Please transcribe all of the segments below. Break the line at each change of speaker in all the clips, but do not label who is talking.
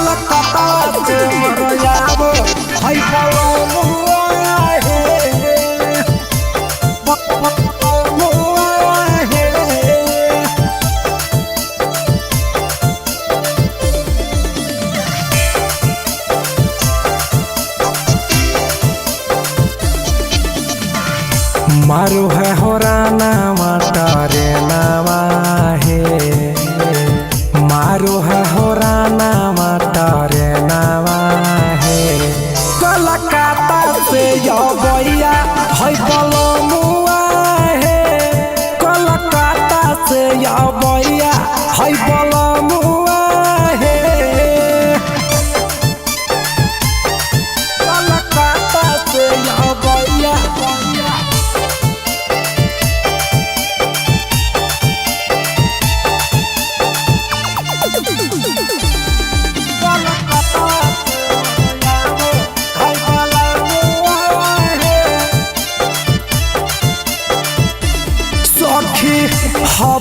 कलकत्ता से मरयाबो है पलमुआ हे मारू है होराना मटरे नामा है मारू है होराना मटरे नामा है कलकत्ता से यो भैया है पलमुआ है कलकत्ता से यो भैया है पलमुआ है कलकत्ता से यो भैया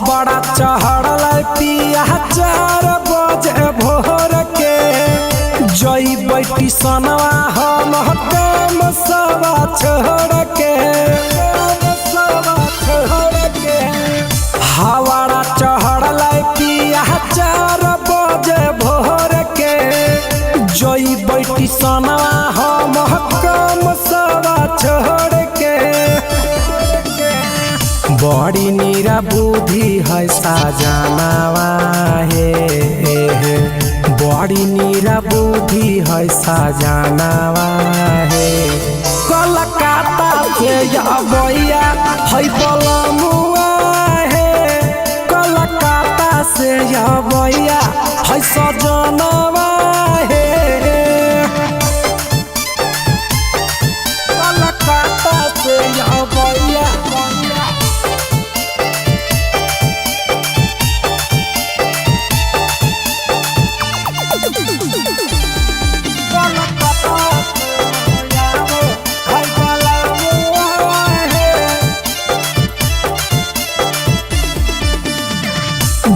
बड़ा चढ़ल पिया 4 बजे भोर के जई बैठी सनवा हम काम सब छोड़ के हवाड़ा चढ़ल पिया 4 बजे भोर के जई बैठी सनवा हम काम सब छोड़ के बड़ी नीरा बुद्धि है साजनावा हे बड़ी नीरा बुद्धि है साजनावा हे कलकत्ता से या भैया है पलमुआ हे कलकत्ता से या भैया है सजनावा हे कलकत्ता से या भैया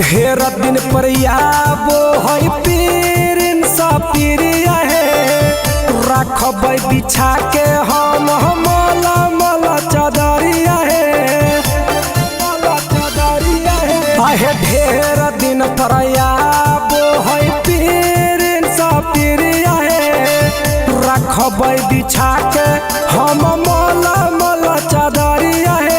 ढेर दिन पर आबो है पीरिन सपीरिया है रखब बिछा के हम मला मला चदरिया है आहे ढेर दिन पर आबो है पीरिन सपीरिया है रखब बिछा के हम मला मला चदरिया है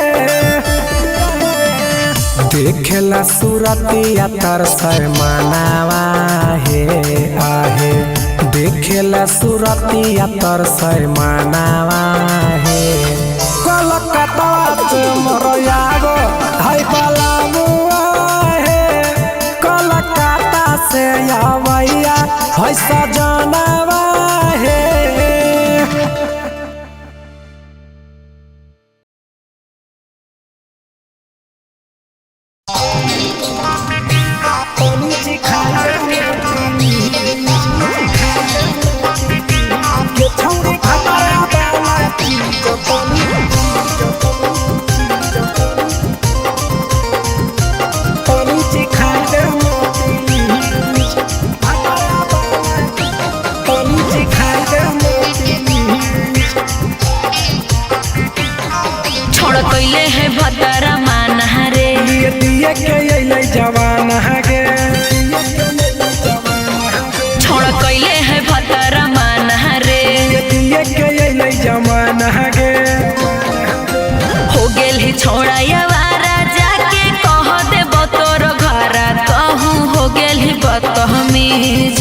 देखेला सूरतिया तर शर्मानावा हे आहे देखेला सूरतिया तर शर्मानावा हे कलकत्ता से मरयाबो है पलमुआ हे कलकत्ता से या भैया है सजनावा हे जवान हगे
छोड़ कैले है भतरा मान रे
जवान हगे
हो गेल ही छोड़ा यारा जाके कह दे तोर घरा कहूँ हो गेल ही बदतमीज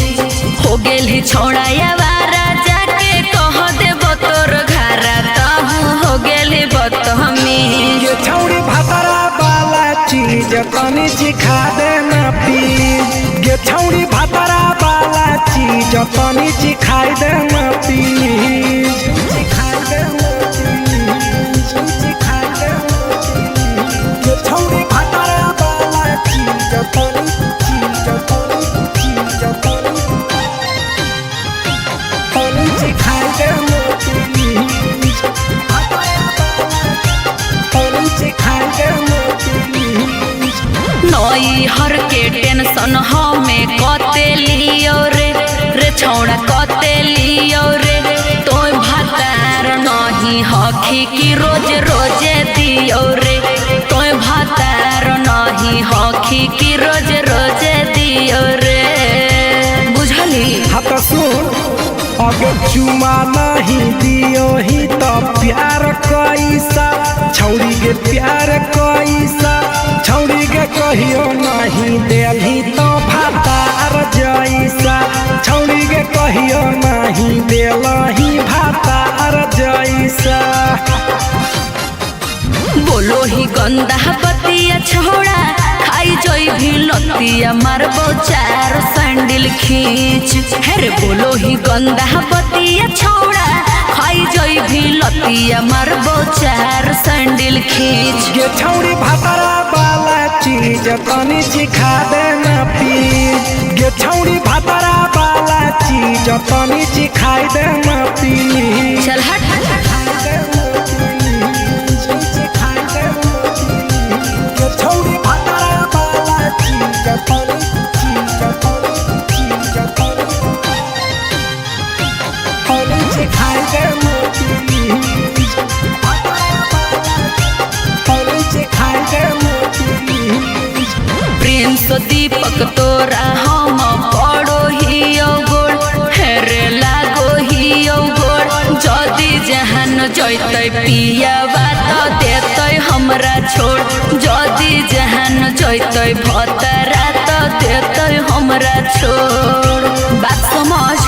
हो गेल ही छोड़ा यारा जाके कह दे तोर घरा कहूँ हो गेल ही बदतमीज
छौड़ी भतरा वाला चीज तनी सिखा देना प्लीज गे छौड़ी भतरा वाला चीज तनी सिखाई देना प्लीज सिखाई देना प्लीज सिखाई देना गे छौड़ी भतरा वाला चीज तनी सिखाई देना प्लीज
नई हर के टेंशन हमें कते लियो रे रोजे दियो रे बुझली।
हाँ तो सुन, अगर चुमा नहीं दियो ही तो प्यार कैसा, छौड़ी के प्यार कैसा, छौड़ी के कहियो नहीं देलही तो भातार जैसा, छौड़ी के कहियो नहीं देलही भातार जैसा।
बोलो ही गंदा बतिया छोड़ा, खाई जोई भी लतिया मारबो चार सैंडल खींच। हेरे बोलो ही गंदा बतिया छोड़ा, खाई जोई भी लतिया मारबो चार सैंडल खींच।
ये छौड़ी भातारा वाला चीज तनी सिखा देना प्लीज, ये छौड़ी भातारा वाला चीज तनी सिखाई देना प्लीज।
चल हट। प्रिंस दीपक तोरा हम पड़ो ही गोड़, हेरे लागो ही गोड़। जदी जहान जैते पिया बात देते हमरा छोड़, जदी जहान जैते भतरा तो देते हमरा छोड़। बात समझ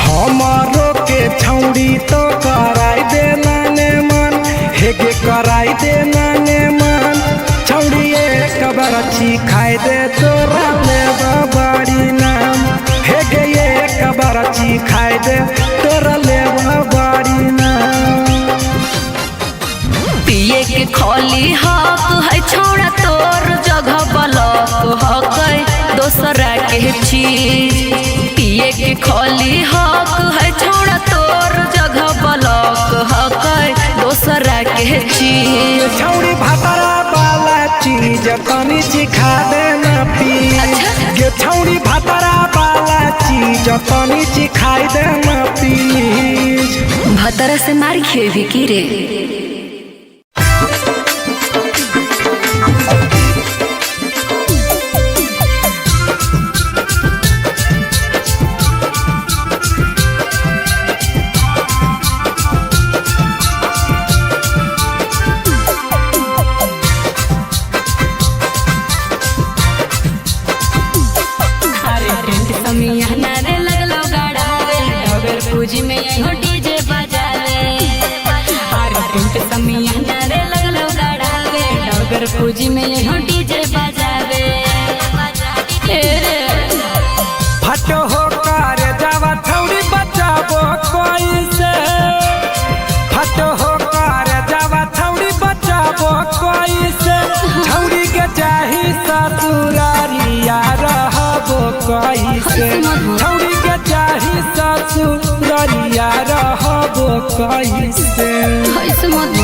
हमारो के छौड़ी तो कराई देना ने मन, हेगे कराई देना ने मन, छौड़ी एक बरची खाई दे तोरा ले बड़ी नाम, हेगे एक बरची खाई दे तोरा ले बड़ी नाम।
पिए के खोली हक है छोड़ा तोर जगह बलक हक दोसरा के चीज। पिए के खोली हक है छोड़ा तोर जगह बलक हक दोसरा के चीज।
छौड़ी भातारा वाला चीज तनी सिखा देना प्लीज, ये छौड़ी भातारा वाला चीज तनी सिखाई देना प्लीज।
भतरा से मार खेवी की रे। पूजी में यही डीजे बजावे, अरे टेंट समियाना रे लगलो गाड़ावे, डगर पूजी में यही डीजे बजावे।
फटो हो कर जावा छौड़ी बचाबो कोई से, फटो हो कर जावा छौड़ी बचाबो कोई से, छौड़ी के चाही ससुरारिया रहबो कोई से, छौड़ी के चाही ससुरारिया रहबो कोई से।
ऐसे मत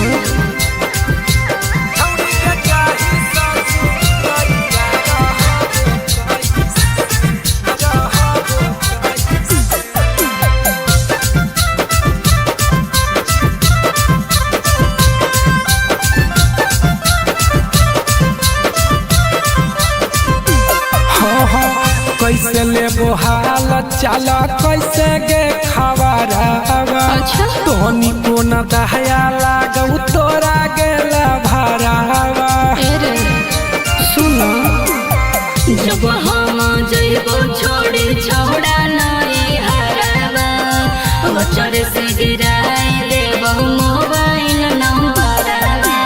कैसे ले बोहाल चल कैसे गे खबरावा, तोनी को न दहया लागू तोरा गेला भरावा। सुनो जब हम जइबो छोड़ी छोड़ा नहीं हरावा, बचर से गिराई देबो मोबाइल नंबरवा।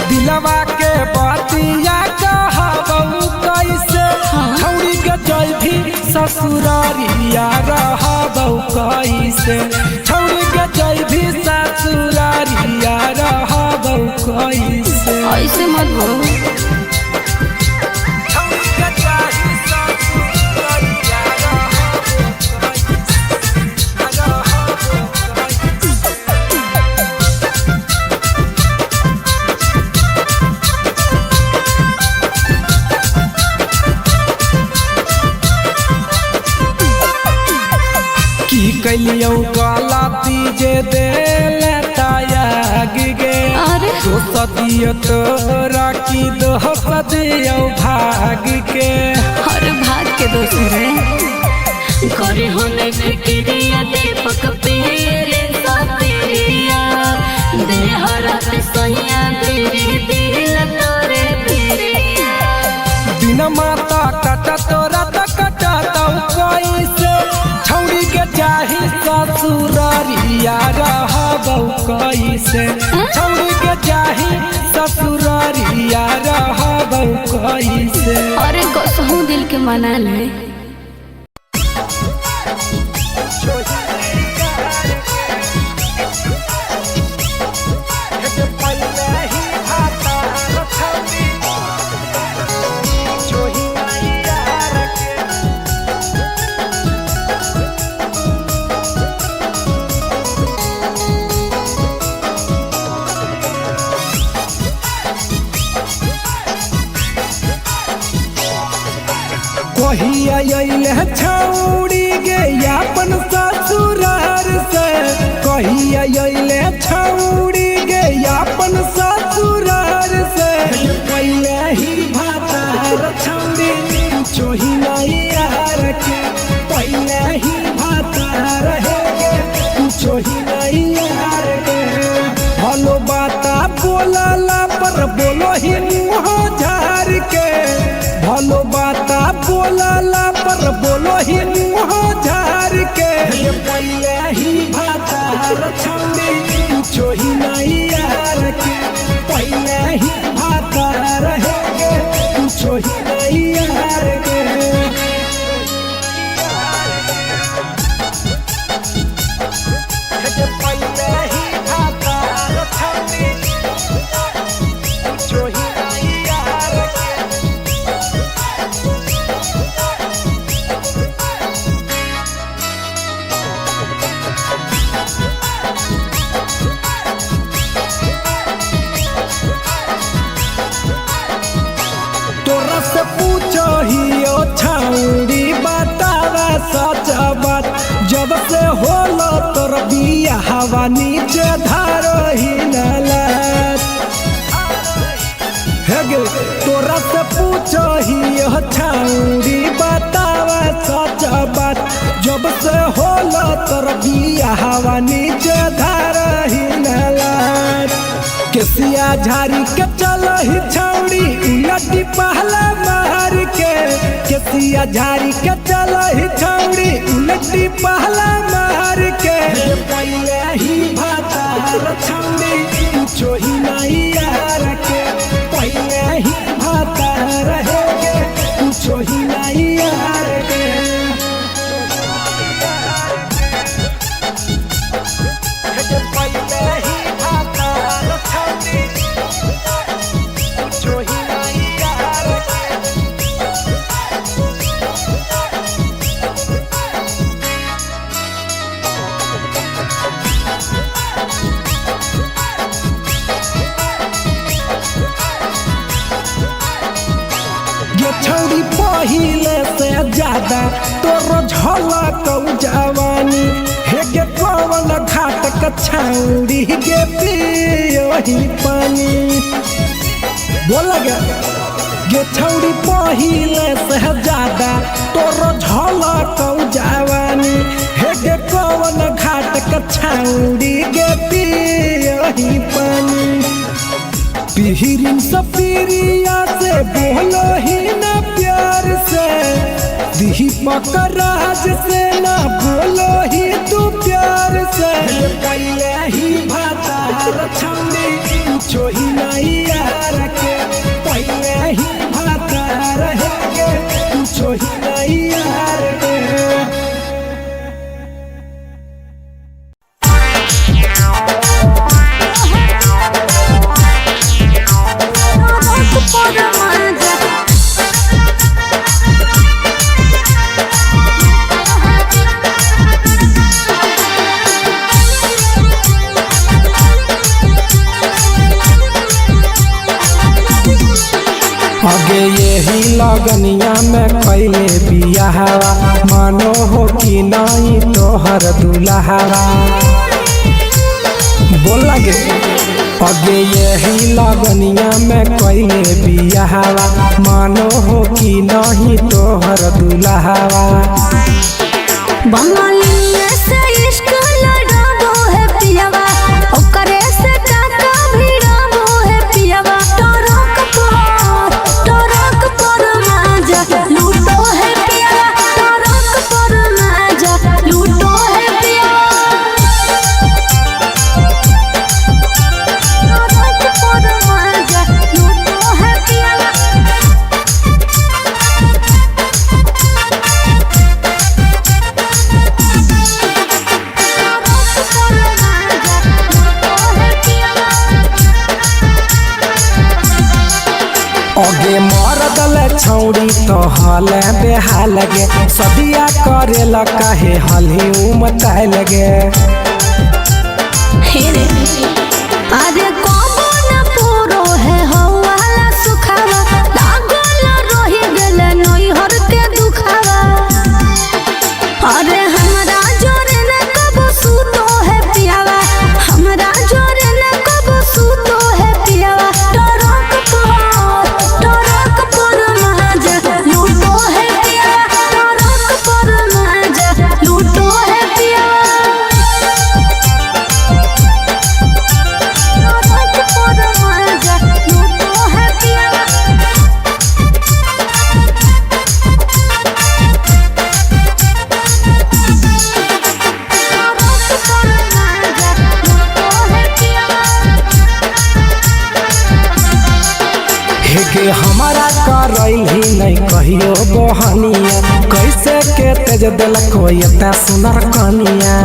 दिलवा के बातिया कहबो कैसे, छौड़ी के जइभी ससुरारिया रहबो कैसे, छौड़ी के जइभी ससुरारिया रहबो कैसे।
ऐसे मत बोल। कैलियो गलती जे दिल त्याग गे, तो सदियो तोरा की दोस्त दियो भाग
भाग के
हर भाग के दूसरे करे होने फिक्रिया दीपक पीरे सपरिया दे हरत सैया तेरी दिल तोरे पिरिया
दिन माता कटा तोरा कटा कैसे छौड़ी के चाही ससुरारिया रहबौ कैसे छौड़ी के चाही ससुरारिया रहबौ कैसे।
अरे कसहू दिल के मना ले
कहिया अइले छौड़ी गे अपन ससुरार से कहिया अइले छौड़ी गे अपन ससुरार से पहले ही भातार छौड़ी चोही नहीं यार के पहले ही भातार है गे चोही नहीं यार के भलो बाता बोलला पर बोलो ही मुँह झार के भलो बाता बोलला पर बोलो ही मुँह झार के पहले ही भातार छौड़ी चोही नहीं यार के पहले ही भातार है गे चोही नहीं यार के। पहले ही भातार छौड़ी चोही नहीं यार के तोरा से पूछो ही ओ छौड़ी बतावा सच बात जब से होलो तोर बिया हवा नीचे धारो ही नलत हे गे तोरा से पूछो ही ओ छौड़ी बतावा सच बात जब से होलो तोर बिया हवा नीचे धारो ही नलत केसिया झारी के चलो ही छौड़ी उलटी पहला मार के केसिया झारी के चलो ही छौड़ी उलटी पहला मार के पहले ही भातार छौड़ी चोही नहीं यार के पहले ही भातार है गे चोही नहीं यार के। पहले ही भातार छौड़ी चोही नहीं यार के ये छौड़ी पहिले से ज्यादा तोरो झलक जवानी हे गे कौन घाट के छौड़ी गे पियोही पानी बोल गे छौड़ी पहिले से ज्यादा तोरो झलक जवानी हे गे कौन घाट के छौड़ी गे पियोही पानी पिहिरिन सपीरिया से बोलो ही ना प्यार से दीपक राज से ना बोलो ही तू प्यार से पहले ही भातार छौड़ी चोही नहीं यार के पहले ही भातार है गे चोही नहीं यार के। आगे यही लगनिया में पहले बियाहवा मानो हो कि नहीं तोहर दुल्हवा बोल लगे अगे यही लगनिया में कैले बियाहवा मानो हो कि नहीं तोहर दुल्हावा।
बंगालिया से इश्क लड़ाबो है पियावा ओकरे से काका भिड़ाबो है पियावा। टरक पर माजा लूटो है पियावा टरक पर माजा लूटो है पियावा। टरक पर माजा लूटो है पियावा।
अगे मरदल छौड़ी तो हले बेहाल लगे सदिया करे ला काहे हली उमताए लगे।
अरे कबो न पूरो है हवाला सुखावा लागल रही गेले नैहर के दुखावा। अरे हमरा जोरे न कबो सूतो है पियावा हमरा जोरे न कबो सूतो है पियावा। टरक पर माजा लूटो है पियावा टरक पर माजा लूटो है पियावा।
हेगे हमारा करैल ही नहीं कहियो बहनिया कैसे के तेज दिल कोई सुनर कनिया।